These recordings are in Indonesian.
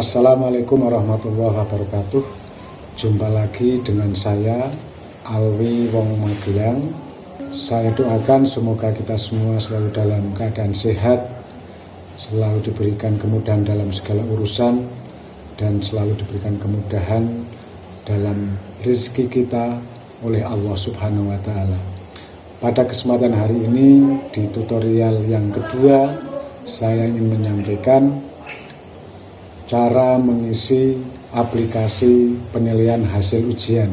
Assalamualaikum warahmatullahi wabarakatuh. Jumpa lagi dengan saya Alwi Wong Magelang. Saya doakan semoga kita semua selalu dalam keadaan sehat, selalu diberikan kemudahan dalam segala urusan, dan selalu diberikan kemudahan dalam rezeki kita oleh Allah Subhanahu wa Ta'ala. Pada kesempatan hari ini, di tutorial yang kedua, saya ingin menyampaikan cara mengisi aplikasi penilaian hasil ujian.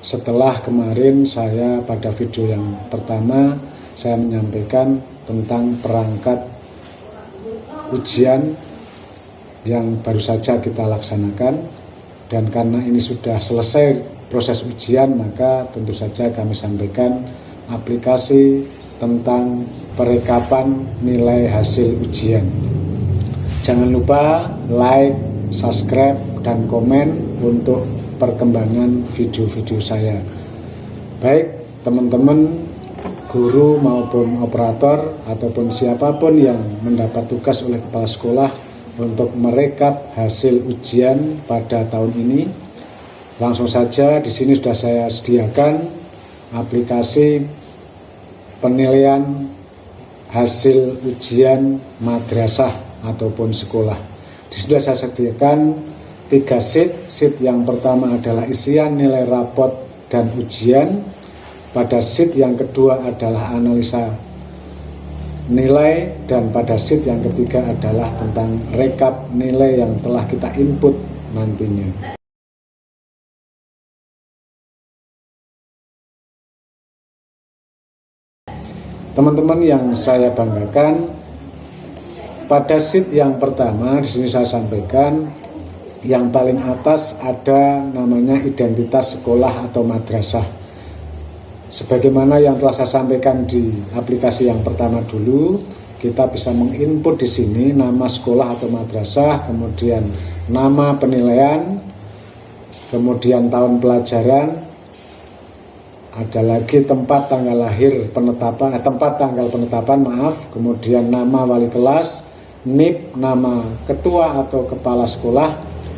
Setelah kemarin saya pada video yang pertama saya menyampaikan tentang perangkat ujian yang baru saja kita laksanakan, dan karena ini sudah selesai proses ujian, maka tentu saja kami sampaikan aplikasi tentang perekapan nilai hasil ujian. Jangan lupa like, subscribe, dan komen untuk perkembangan video-video saya. Baik teman-teman, guru maupun operator ataupun siapapun yang mendapat tugas oleh kepala sekolah untuk merekap hasil ujian pada tahun ini, langsung saja di sini sudah saya sediakan aplikasi penilaian hasil ujian madrasah ataupun sekolah. Di sini sudah saya sediakan 3 sheet yang pertama adalah isian nilai rapot dan ujian. Pada sheet yang kedua adalah analisa nilai, dan pada sheet yang ketiga adalah tentang rekap nilai yang telah kita input nantinya. Teman-teman yang saya banggakan, pada sheet yang pertama di sini saya sampaikan yang paling atas ada namanya identitas sekolah atau madrasah. Sebagaimana yang telah saya sampaikan di aplikasi yang pertama dulu, kita bisa menginput di sini nama sekolah atau madrasah, kemudian nama penilaian, kemudian tahun pelajaran, ada lagi tempat tanggal lahir penetapan, tempat tanggal penetapan, kemudian nama wali kelas, NIP, nama ketua atau kepala sekolah,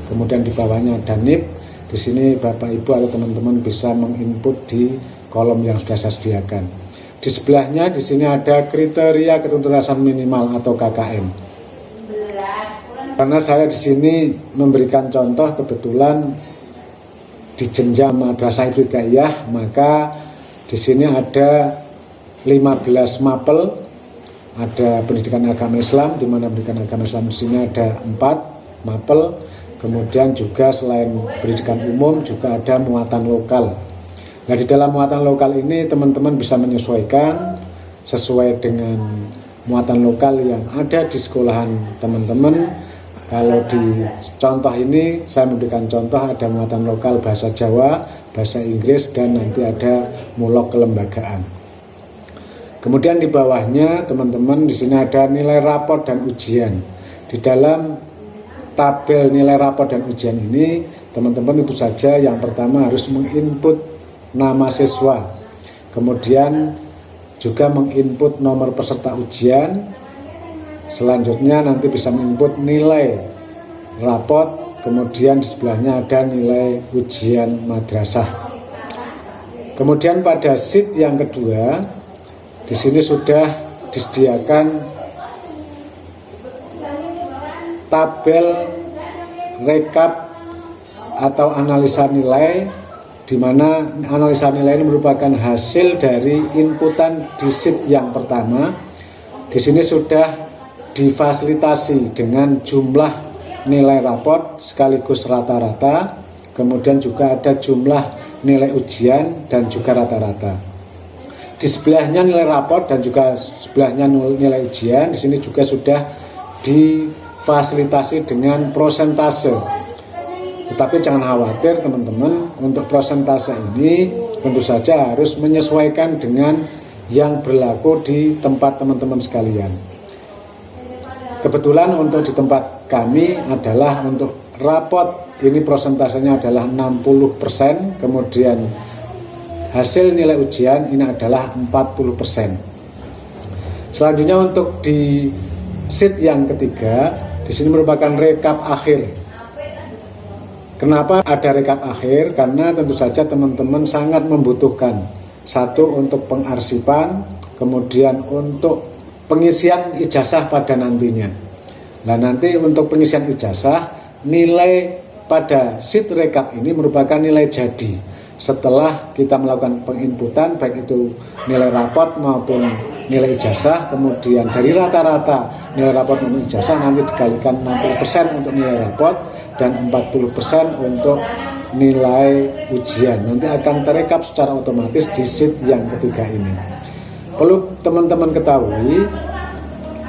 kemudian di bawahnya ada NIP. Di sini Bapak Ibu atau teman-teman bisa menginput di kolom yang sudah saya sediakan. Di sebelahnya di sini ada kriteria ketuntasan minimal atau KKM. Karena saya di sini memberikan contoh kebetulan di jenjang madrasah ibtidaiyah, maka di sini ada 15 mapel, ada pendidikan agama Islam, di mana pendidikan agama Islam di sini ada 4 mapel, kemudian juga selain pendidikan umum juga ada muatan lokal. Nah, di dalam muatan lokal ini teman-teman bisa menyesuaikan sesuai dengan muatan lokal yang ada di sekolahan teman-teman. Kalau di contoh ini saya memberikan contoh ada muatan lokal bahasa Jawa, bahasa Inggris, dan nanti ada mulok kelembagaan. Kemudian di bawahnya teman-teman di sini ada nilai raport dan ujian. Di dalam tabel nilai raport dan ujian ini teman-teman itu saja yang pertama harus menginput nama siswa, kemudian juga menginput nomor peserta ujian. Selanjutnya nanti bisa menginput nilai rapot, kemudian di sebelahnya ada nilai ujian madrasah. Kemudian pada sheet yang kedua di sini sudah disediakan tabel rekap atau analisa nilai, di mana analisa nilai ini merupakan hasil dari inputan di sheet yang pertama. Di sini sudah difasilitasi dengan jumlah nilai raport sekaligus rata-rata, kemudian juga ada jumlah nilai ujian dan juga rata-rata. Di sebelahnya nilai raport dan juga sebelahnya nilai ujian, di sini juga sudah difasilitasi dengan prosentase. Tetapi jangan khawatir teman-teman, untuk prosentase ini tentu saja harus menyesuaikan dengan yang berlaku di tempat teman-teman sekalian. Kebetulan untuk di tempat kami adalah untuk rapot ini prosentasenya adalah 60%, kemudian hasil nilai ujian ini adalah 40%. Selanjutnya untuk di sheet yang ketiga, di sini merupakan rekap akhir Kenapa ada rekap akhir? Karena tentu saja teman-teman sangat membutuhkan, satu untuk pengarsipan, kemudian untuk pengisian ijazah pada nantinya. Nah, nanti untuk pengisian ijazah, nilai pada sheet rekap ini merupakan nilai jadi setelah kita melakukan penginputan, baik itu nilai rapot maupun nilai ijazah. Kemudian dari rata-rata nilai rapot maupun ijazah nanti dikalikan 60% untuk nilai rapot dan 40% untuk nilai ujian. Nanti akan terekap secara otomatis di sheet yang ketiga ini. Perlu teman-teman ketahui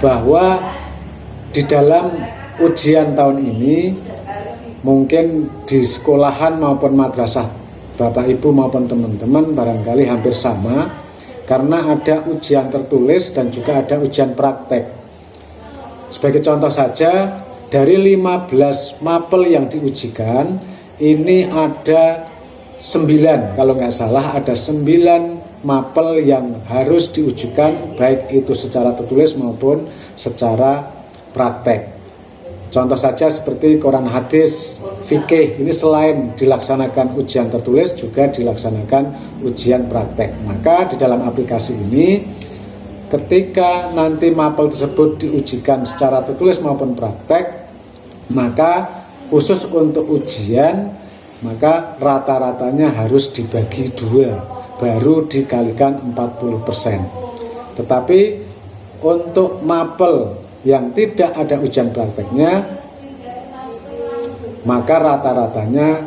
bahwa di dalam ujian tahun ini, mungkin di sekolahan maupun madrasah Bapak Ibu maupun teman-teman barangkali hampir sama, karena ada ujian tertulis dan juga ada ujian praktek. Sebagai contoh saja, dari 15 mapel yang diujikan, ini ada 9, kalau nggak salah ada 9 mapel yang harus diujikan, baik itu secara tertulis maupun secara praktek. Contoh saja seperti Quran hadis, fikih, ini selain dilaksanakan ujian tertulis juga dilaksanakan ujian praktek. Maka di dalam aplikasi ini, ketika nanti mapel tersebut diujikan secara tertulis maupun praktek, maka khusus untuk ujian, maka rata-ratanya harus dibagi 2, baru dikalikan 40%. Tetapi untuk mapel yang tidak ada ujian prakteknya, maka rata-ratanya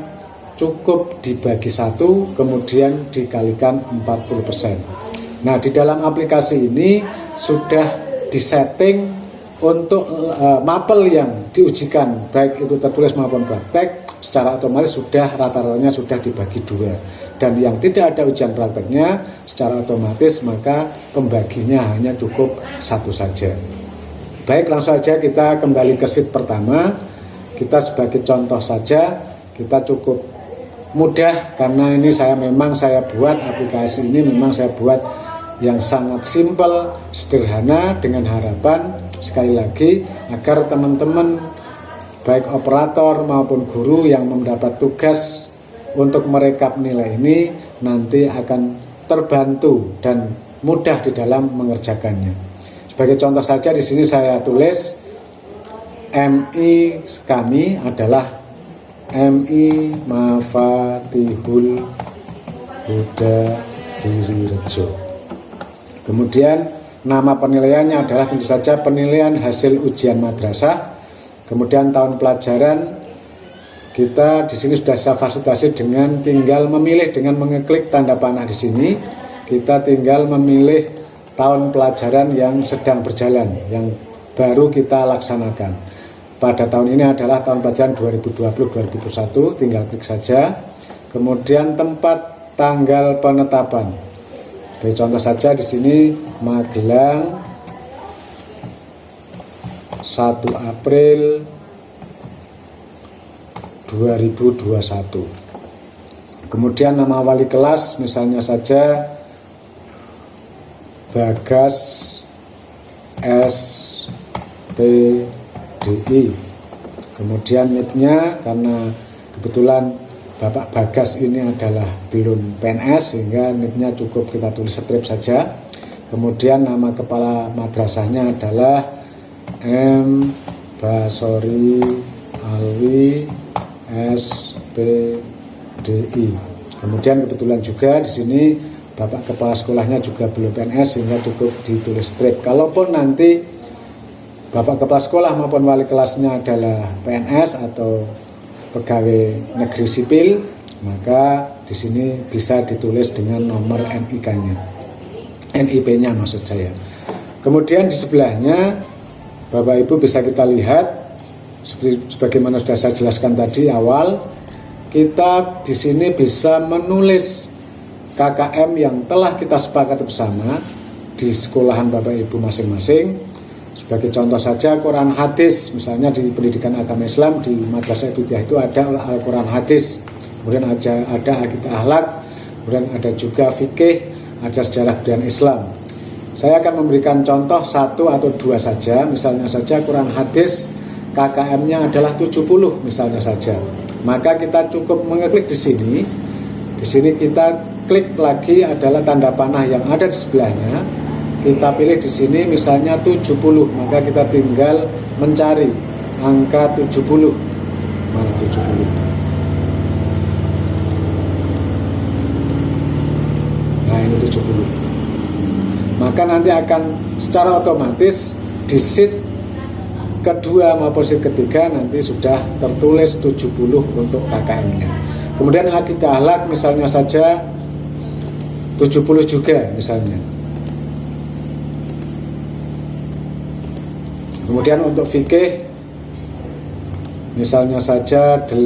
cukup dibagi 1, kemudian dikalikan 40%. Nah, di dalam aplikasi ini sudah disetting untuk mapel yang diujikan, baik itu tertulis maupun praktek, secara otomatis sudah rata-ratanya sudah dibagi 2. Dan yang tidak ada ujian prakteknya, secara otomatis maka pembaginya hanya cukup 1 saja. Baik, langsung saja kita kembali ke sheet pertama. Kita sebagai contoh saja, kita cukup mudah karena ini saya buat aplikasi ini memang saya buat yang sangat simpel, sederhana, dengan harapan sekali lagi agar teman-teman baik operator maupun guru yang mendapat tugas untuk merekap nilai ini nanti akan terbantu dan mudah di dalam mengerjakannya. Sebagai contoh saja di sini saya tulis MI kami adalah MI Mafatihul Huda Girirejo. Kemudian nama penilaiannya adalah tentu saja penilaian hasil ujian madrasah. Kemudian tahun pelajaran kita di sini sudah saya fasilitasi dengan tinggal memilih dengan mengeklik tanda panah di sini. Kita tinggal memilih tahun pelajaran yang sedang berjalan, yang baru kita laksanakan. Pada tahun ini adalah tahun pelajaran 2020-2021, tinggal klik saja. Kemudian tempat tanggal penetapan. Sebagai contoh saja di sini Magelang 1 April 2021. Kemudian nama wali kelas misalnya saja Bagas SPDI. Kemudian NIP-nya karena kebetulan Bapak Bagas ini adalah belum PNS sehingga NIP-nya cukup kita tulis strip saja. Kemudian nama kepala madrasahnya adalah M. Basori Alwi SPDI. Kemudian kebetulan juga di sini Bapak kepala sekolahnya juga belum PNS sehingga cukup ditulis strip. Kalaupun nanti Bapak kepala sekolah maupun wali kelasnya adalah PNS atau pegawai negeri sipil, maka di sini bisa ditulis dengan nomor NIK-nya, NIP-nya maksud saya. Kemudian di sebelahnya Bapak Ibu bisa kita lihat sebagaimana sudah saya jelaskan tadi awal, kita di sini bisa menulis KKM yang telah kita sepakati bersama di sekolahan Bapak Ibu masing-masing. Sebagai contoh saja Quran hadis, misalnya di pendidikan agama Islam di Madrasah Ibtidaiyah itu ada Al-Quran hadis, kemudian ada akidah akhlak, kemudian ada juga fikih, ada sejarah budaya Islam. Saya akan memberikan contoh 1 atau 2 saja, misalnya saja Quran hadis KKM-nya adalah 70 misalnya saja. maka kita cukup mengeklik di sini. Di sini kita klik lagi adalah tanda panah yang ada di sebelahnya. Kita pilih di sini misalnya 70, maka kita tinggal mencari angka 70. Mana 70? Nah, ini 70. Maka nanti akan secara otomatis di sheet kedua maupun sheet ketiga nanti sudah tertulis 70 untuk KKM-nya. Kemudian akidah akhlak misalnya saja 70 juga misalnya. Kemudian untuk fikih misalnya saja 80.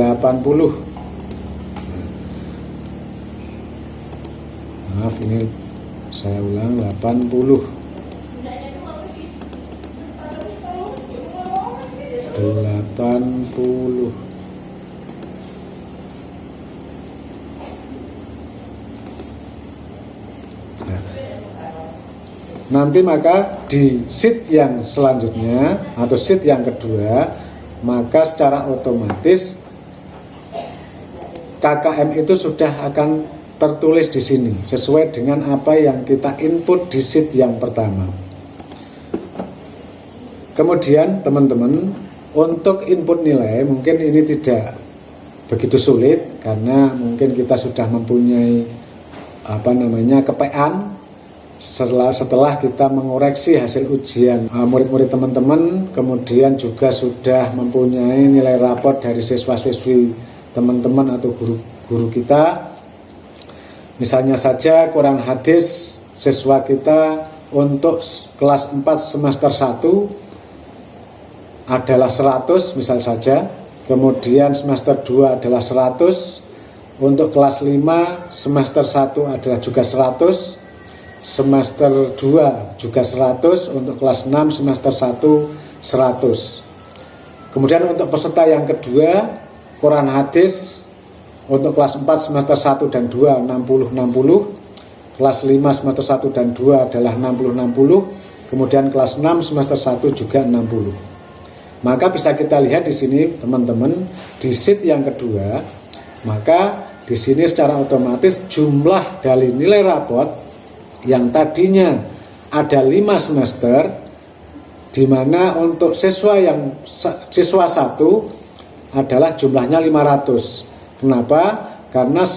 Maaf, ini saya ulang, 80. 80. Nanti maka di sheet yang selanjutnya atau sheet yang kedua, maka secara otomatis KKM itu sudah akan tertulis di sini sesuai dengan apa yang kita input di sheet yang pertama. Kemudian teman-teman, untuk input nilai mungkin ini tidak begitu sulit karena mungkin kita sudah mempunyai kepean setelah kita mengoreksi hasil ujian murid-murid teman-teman, kemudian juga sudah mempunyai nilai raport dari siswa-siswi teman-teman atau guru-guru kita. Misalnya saja Quran hadis siswa kita untuk kelas 4 semester 1 adalah 100 misal saja, kemudian semester 2 adalah 100, untuk kelas 5 semester 1 adalah juga 100, semester 2 juga 100, untuk kelas 6 semester 1 100. Kemudian untuk peserta yang kedua Quran hadis untuk kelas 4 semester 1 dan 2 60-60, kelas 5 semester 1 dan 2 adalah 60-60, kemudian kelas 6 semester 1 juga 60. Maka bisa kita lihat di sini teman-teman, di sheet yang kedua, maka di sini secara otomatis jumlah dari nilai raport yang tadinya ada 5 semester, di mana untuk siswa 1 adalah jumlahnya 500. Kenapa? Karena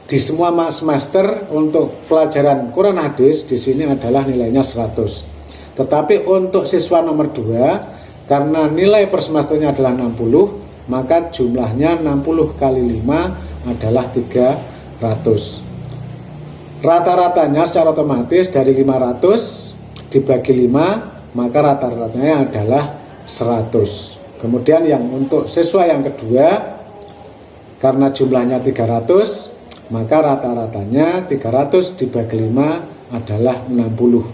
di semua semester untuk pelajaran Quran hadis di sini adalah nilainya 100. Tetapi untuk siswa nomor 2, karena nilai per semesternya adalah 60, maka jumlahnya 60 kali 5 adalah 300. Rata-ratanya secara otomatis dari 500 dibagi 5, maka rata-ratanya adalah 100. Kemudian yang untuk siswa yang kedua, karena jumlahnya 300, maka rata-ratanya 300 dibagi 5 adalah 60.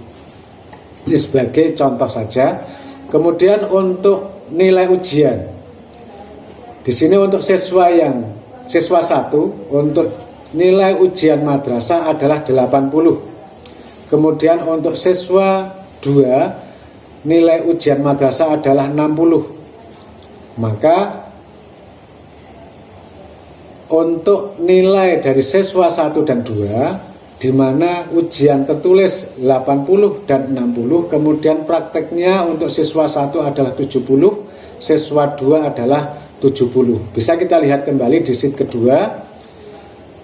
Ini sebagai contoh saja. Kemudian untuk nilai ujian, di sini untuk siswa 1 untuk nilai ujian madrasah adalah 80. Kemudian untuk siswa 2 nilai ujian madrasah adalah 60. Maka untuk nilai dari siswa 1 dan 2, di mana ujian tertulis 80 dan 60, kemudian prakteknya untuk siswa 1 adalah 70, siswa 2 adalah 70. Bisa kita lihat kembali di sheet kedua.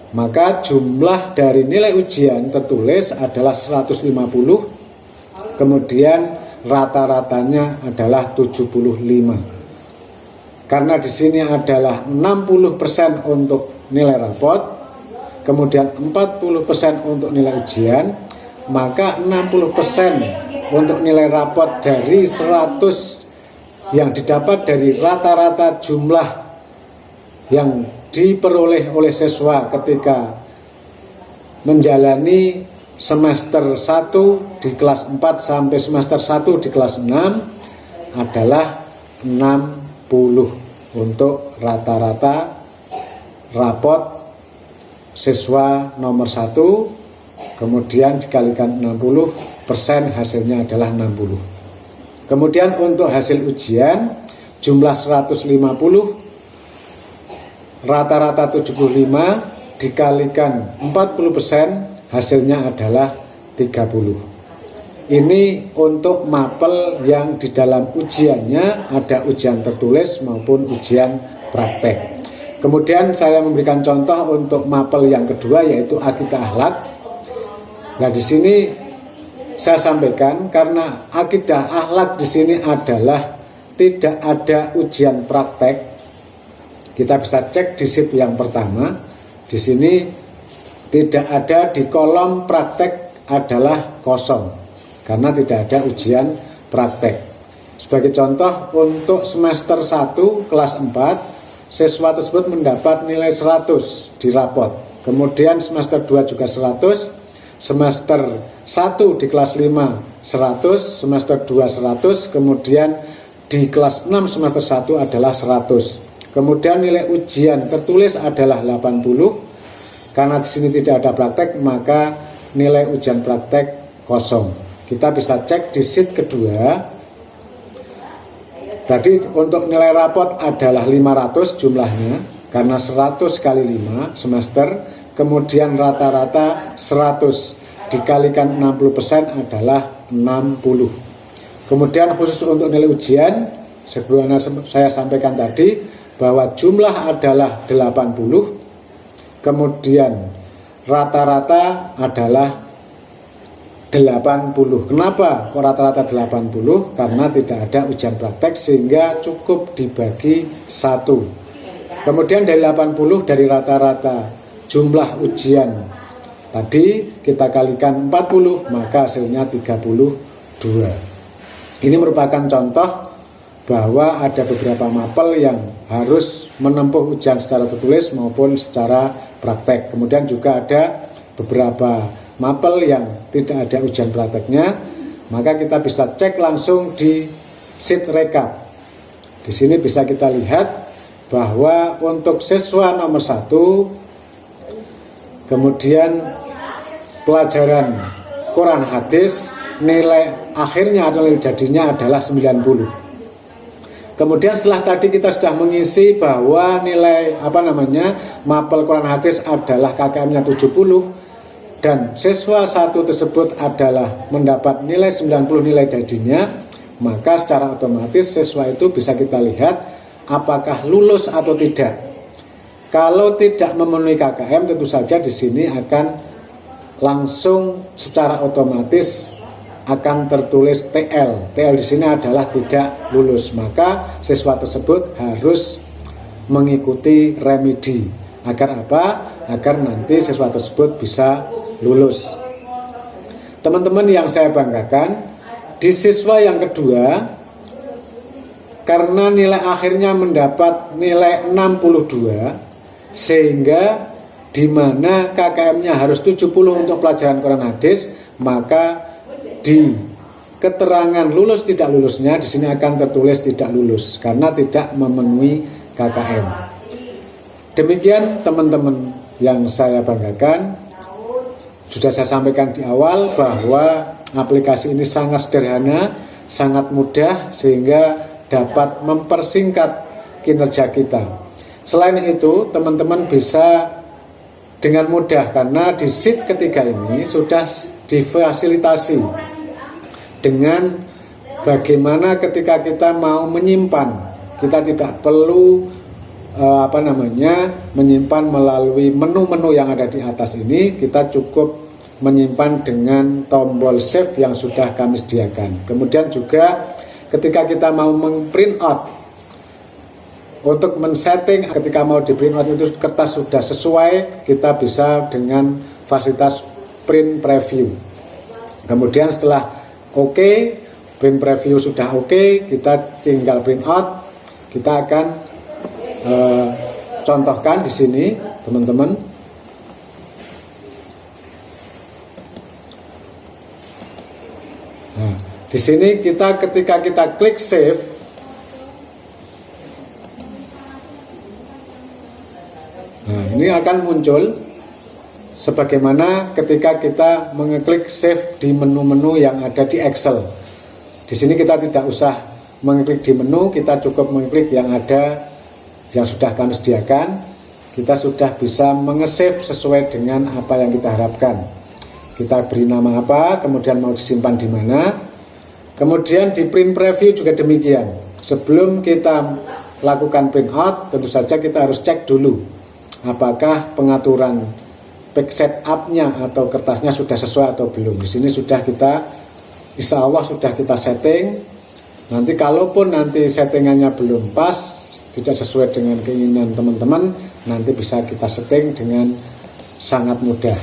Maka jumlah dari nilai ujian tertulis adalah 150, kemudian rata-ratanya adalah 75. Karena di sini adalah 60% untuk nilai raport, kemudian 40% untuk nilai ujian, maka 60% untuk nilai raport dari 100 yang didapat dari rata-rata jumlah yang diperoleh oleh siswa ketika menjalani semester 1 di kelas 4 sampai semester 1 di kelas 6 adalah 60 untuk rata-rata raport siswa nomor 1, kemudian dikalikan 60%, hasilnya adalah 60. Kemudian untuk hasil ujian jumlah 150 rata-rata 75 dikalikan 40%, hasilnya adalah 30. Ini untuk mapel yang di dalam ujiannya ada ujian tertulis maupun ujian praktek. Kemudian saya memberikan contoh untuk mapel yang kedua, yaitu akidah akhlak. Nah, di sini saya sampaikan karena akidah akhlak di sini adalah tidak ada ujian praktek. Kita bisa cek di sheet yang pertama. Di sini tidak ada, di kolom praktek adalah kosong karena tidak ada ujian praktek. Sebagai contoh, untuk semester 1 kelas 4 siswa tersebut mendapat nilai 100 di rapot. Kemudian semester 2 juga 100, semester 1 di kelas 5 100, semester 2 100, kemudian di kelas 6 semester 1 adalah 100. Kemudian nilai ujian tertulis adalah 80. Karena di sini tidak ada praktek, maka nilai ujian praktek kosong. Kita bisa cek di sheet kedua. Tadi untuk nilai rapot adalah 500 jumlahnya, karena 100 kali 5 semester, kemudian rata-rata 100 dikalikan 60% adalah 60. Kemudian khusus untuk nilai ujian, sebagaimana saya sampaikan tadi, bahwa jumlah adalah 80, kemudian rata-rata adalah 80. Kenapa kok rata-rata 80? Karena tidak ada ujian praktek sehingga cukup dibagi 1. Kemudian dari 80 dari rata-rata jumlah ujian tadi kita kalikan 40, maka hasilnya 32. Ini merupakan contoh bahwa ada beberapa mapel yang harus menempuh ujian secara tertulis maupun secara praktek. Kemudian juga ada beberapa mapel yang tidak ada ujian prakteknya, maka kita bisa cek langsung di sheet rekap. Di sini bisa kita lihat bahwa untuk siswa nomor 1, kemudian pelajaran Quran hadis, nilai akhirnya atau nilai jadinya adalah 90. Kemudian setelah tadi kita sudah mengisi bahwa nilai mapel Quran hadis adalah KKM-nya 70, dan siswa 1 tersebut adalah mendapat nilai 90 nilai jadinya, maka secara otomatis siswa itu bisa kita lihat apakah lulus atau tidak. Kalau tidak memenuhi KKM, tentu saja di sini akan langsung secara otomatis akan tertulis TL. TL di sini adalah tidak lulus, maka siswa tersebut harus mengikuti remedi. Agar apa? Agar nanti siswa tersebut bisa lulus. Teman-teman yang saya banggakan, di siswa yang kedua, karena nilai akhirnya mendapat nilai 62, sehingga di mana KKM-nya harus 70 untuk pelajaran Quran hadis, maka di keterangan lulus tidak lulusnya di sini akan tertulis tidak lulus karena tidak memenuhi KKM. Demikian teman-teman yang saya banggakan. Sudah saya sampaikan di awal bahwa aplikasi ini sangat sederhana, sangat mudah sehingga dapat mempersingkat kinerja kita. Selain itu, teman-teman bisa dengan mudah karena di sheet ketiga ini sudah difasilitasi dengan bagaimana ketika kita mau menyimpan, kita tidak perlu menyimpan melalui menu-menu yang ada di atas ini. Kita cukup menyimpan dengan tombol save yang sudah kami sediakan. Kemudian juga ketika kita mau print out, untuk men-setting ketika mau di print out itu kertas sudah sesuai, kita bisa dengan fasilitas print preview. Kemudian setelah print preview sudah kita tinggal print out. Kita akan contohkan di sini, teman-teman. Nah, di sini ketika kita klik save, nah ini akan muncul sebagaimana ketika kita mengeklik save di menu-menu yang ada di Excel. Di sini kita tidak usah mengeklik di menu, kita cukup mengeklik yang ada yang sudah kami sediakan. kita sudah bisa mengesave sesuai dengan apa yang kita harapkan. Kita beri nama apa, kemudian mau disimpan di mana. Kemudian di print preview juga demikian. Sebelum kita lakukan print out, tentu saja kita harus cek dulu apakah pengaturan back setup-nya atau kertasnya sudah sesuai atau belum. Di sini sudah kita, insya Allah sudah kita setting. Nanti kalaupun nanti settingannya belum pas, tidak sesuai dengan keinginan teman-teman, nanti bisa kita setting dengan sangat mudah.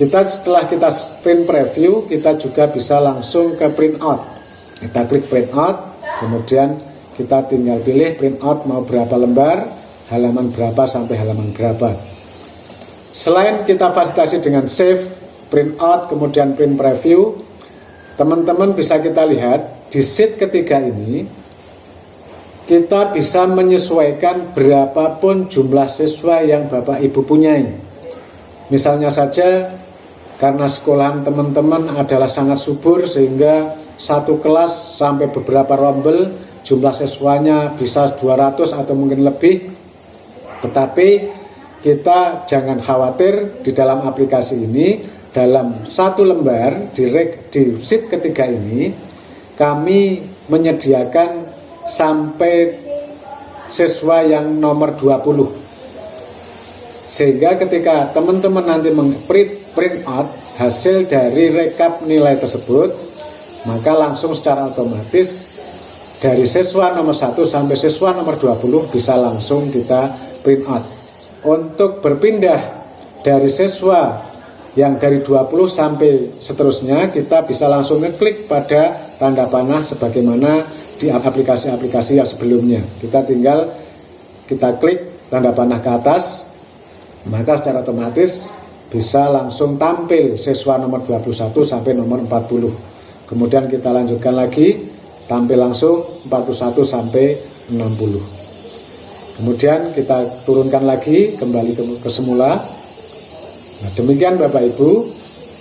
Setelah kita print preview, kita juga bisa langsung ke print out. Kita klik print out, kemudian kita tinggal pilih print out mau berapa lembar, halaman berapa sampai halaman berapa. Selain kita fasilitasi dengan save, print out, kemudian print preview, teman-teman bisa kita lihat di sheet ketiga ini, kita bisa menyesuaikan berapapun jumlah siswa yang Bapak Ibu punyai. Misalnya saja, karena sekolahan teman-teman adalah sangat subur sehingga satu kelas sampai beberapa rombel jumlah siswanya bisa 200 atau mungkin lebih. Tetapi kita jangan khawatir, di dalam aplikasi ini, dalam satu lembar di sheet ketiga ini, kami menyediakan sampai siswa yang nomor 20. Sehingga ketika teman-teman nanti print out hasil dari rekap nilai tersebut, maka langsung secara otomatis dari siswa nomor 1 sampai siswa nomor 20 bisa langsung kita print out. Untuk berpindah dari siswa yang dari 20 sampai seterusnya, kita bisa langsung ngeklik pada tanda panah sebagaimana di aplikasi-aplikasi yang sebelumnya. Kita tinggal kita klik tanda panah ke atas, maka secara otomatis bisa langsung tampil siswa nomor 21 sampai nomor 40. Kemudian kita lanjutkan lagi, tampil langsung 41 sampai 60. Kemudian kita turunkan lagi kembali ke semula. Nah, demikian Bapak Ibu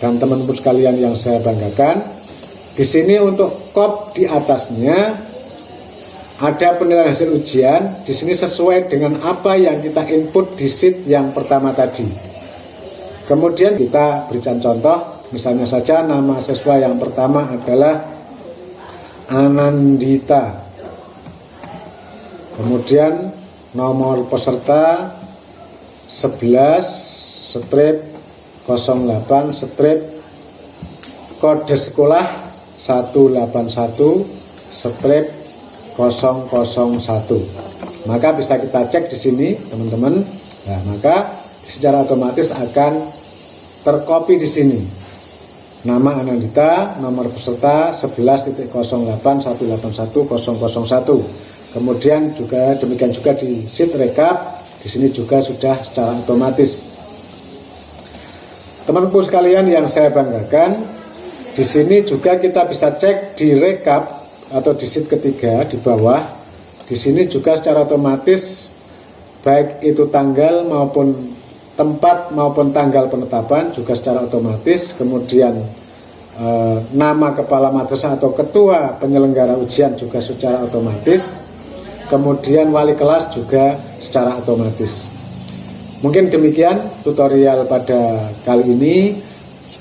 dan teman-teman sekalian yang saya banggakan. Di sini untuk kop di atasnya ada penilaian hasil ujian. Di sini sesuai dengan apa yang kita input di sheet yang pertama tadi. Kemudian kita berikan contoh, misalnya saja nama siswa yang pertama adalah Anandita. Kemudian nomor peserta 11/08/ kode sekolah 181/001. Maka bisa kita cek di sini teman-teman. Nah, maka secara otomatis akan tercopy di sini nama Anandita, nomor peserta 11/08/181/001. Kemudian juga demikian juga di sheet rekap, di sini juga sudah secara otomatis. Teman-teman sekalian yang saya banggakan, di sini juga kita bisa cek di rekap atau di sheet ketiga di bawah. Di sini juga secara otomatis baik itu tanggal maupun tempat maupun tanggal penetapan juga secara otomatis. Kemudian nama kepala madrasah atau ketua penyelenggara ujian juga secara otomatis. Kemudian wali kelas juga secara otomatis. Mungkin demikian tutorial pada kali ini,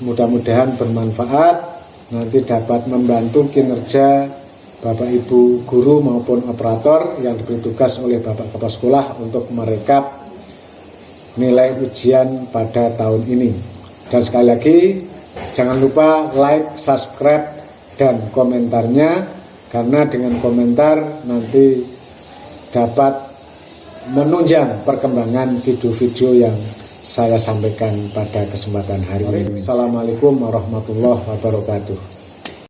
mudah-mudahan bermanfaat, nanti dapat membantu kinerja Bapak Ibu guru maupun operator yang diberi tugas oleh Bapak Kepala Sekolah untuk merekap nilai ujian pada tahun ini. Dan sekali lagi, jangan lupa like, subscribe, dan komentarnya, karena dengan komentar nanti dapat menunjang perkembangan video-video yang saya sampaikan pada kesempatan hari ini. Assalamualaikum warahmatullahi wabarakatuh.